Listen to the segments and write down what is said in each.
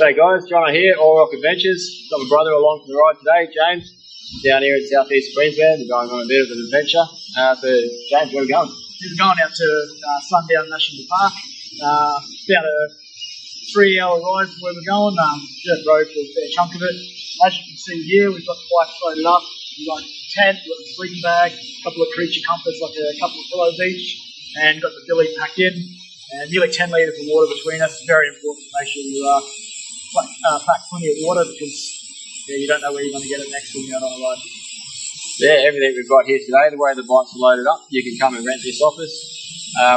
Hey guys, John here, Alrock Adventures. Got my brother along for the ride today, James, down here in southeast Queensland. We're going on a bit of an adventure. So, James, where are we going? We're going out to Sundown National Park. About a 3-hour ride from where we're going. Dirt road for a fair chunk of it. As you can see here, we've got the bike loaded up. We've got a tent, we've got a sleeping bag, a couple of creature comforts like a couple of pillows each, and got the billy packed in. And nearly 10 litres of water between us. It's very important to make sure you pack plenty of water because you don't know where you're going to get it next when you're out on a ride. Yeah, everything we've got here today, the way the bikes are loaded up, you can come and rent this office,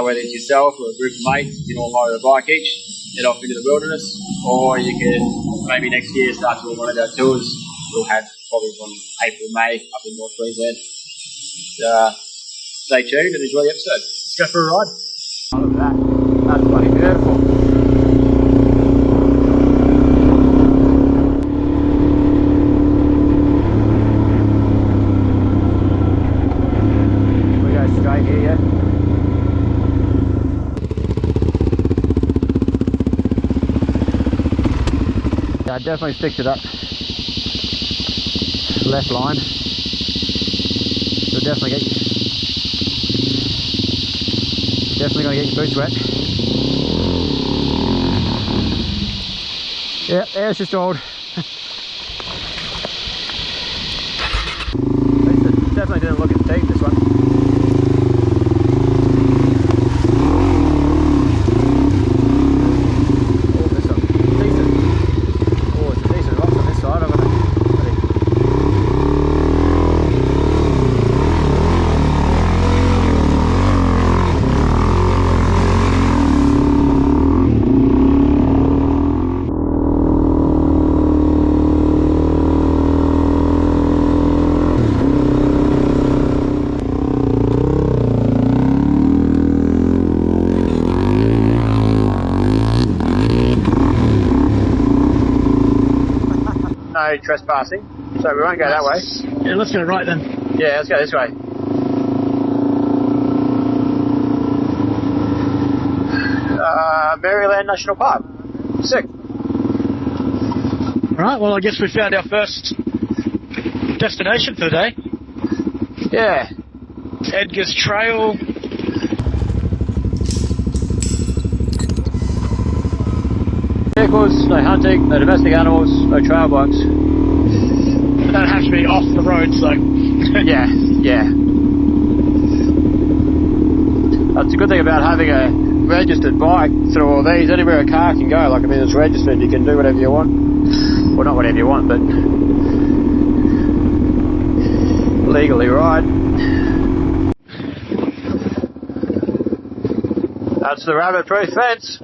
whether it's yourself or a group of mates. You can all hire a bike each, head off into the wilderness, or you can maybe next year start doing one of our tours. We'll have probably from April, May up in North Queensland. Stay tuned and enjoy the episode. Let's go for a ride. Oh, look at that. That's bloody beautiful. We go straight here, yeah? Yeah, definitely stick to that left line. It'll definitely get you. Definitely going to get your boots wet. Yeah, air's just old. Definitely didn't look as deep, this one. Oh, this one. Decent. Oh, it's a decent rocks on this side. I'm gonna... No trespassing, so we won't go that way. Yeah, let's go right then. Yeah, let's go this way. Maryland National Park. Sick. Right, well I guess we found our first destination for the day. Yeah. Edgar's Trail. Vehicles, no hunting, no domestic animals, no trail bikes. They don't have to be off the road, so... yeah. That's a good thing about having a registered bike through all these. Anywhere a car can go, like I mean it's registered, you can do whatever you want. Well, not whatever you want, but legally ride. That's the rabbit-proof fence.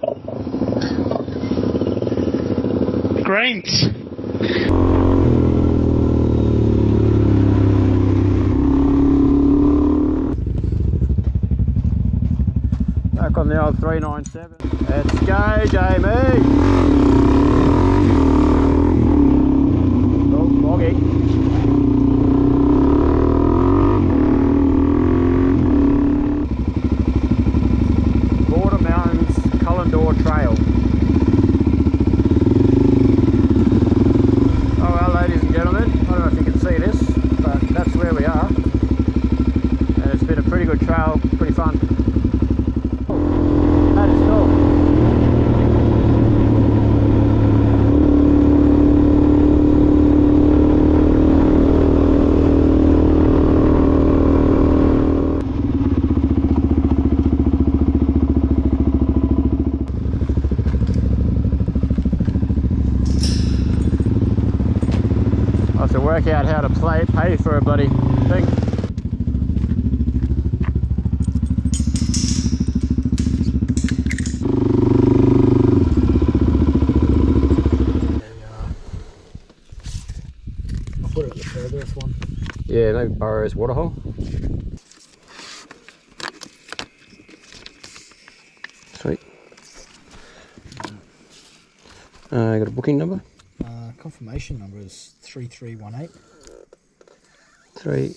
Greens. Back on the old 397. Let's go, Jamie! Oh, foggy. Border Mountains, Cullendore Trail. Oh well, ladies and gentlemen, I don't know if you can see this, but that's where we are. And it's been a pretty good trail, pretty fun. That is cool. I have to work out how to pay for a bloody thing. I'll put it at the furthest one. Yeah, maybe Burrows Waterhole. Sweet. Got a booking number? Confirmation number is 3318. 3.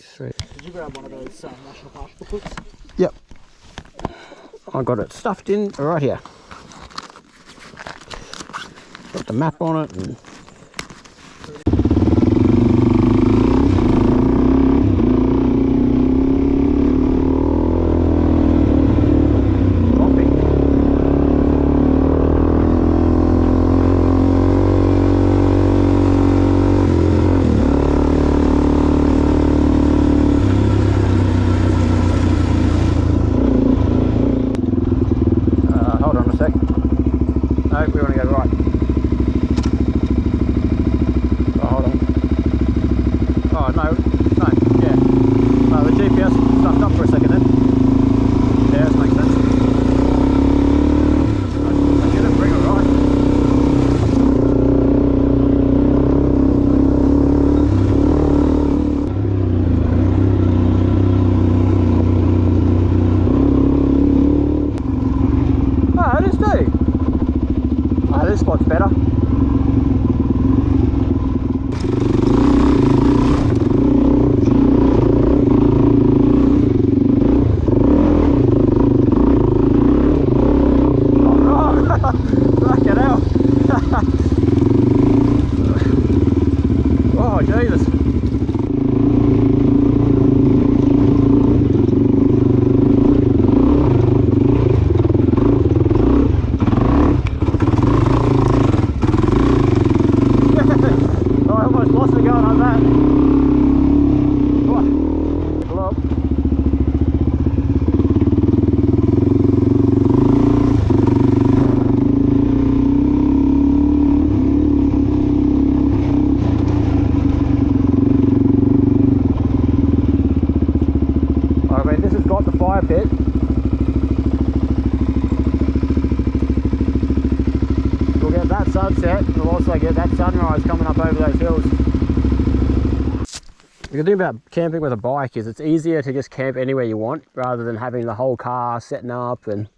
Did you grab one of those national park booklets? Yep. I got it stuffed in right here. got the map on it. And hold on a sec. No, we want to go right. Oh, hold on. Oh, no, yeah. The GPS stuffed up for a second then. Yeah, that makes sense. I didn't bring it right. Oh, it is too. Oh, this spot's better. Fucking hell. Oh, Jesus. I almost lost it going on that. Oh, pull up. I mean, this has got the fire pit. We'll get that sunset, we'll also get that sunrise coming up over those hills. The good thing about camping with a bike is it's easier to just camp anywhere you want rather than having the whole car setting up and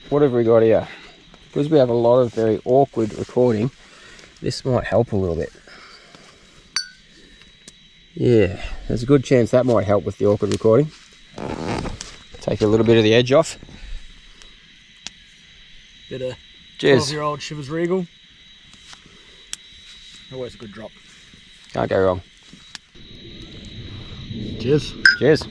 what have we got here? Because we have a lot of very awkward recording, this might help a little bit. Yeah, there's a good chance that might help with the awkward recording. Take a little bit of the edge off. Bit of Cheers. 12-year-old Chivas Regal. Always a good drop. Can't go wrong. Cheers. Cheers.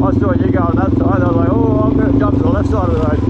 I saw you go on that side, I was like, oh, I'm going to jump to the left side of the road.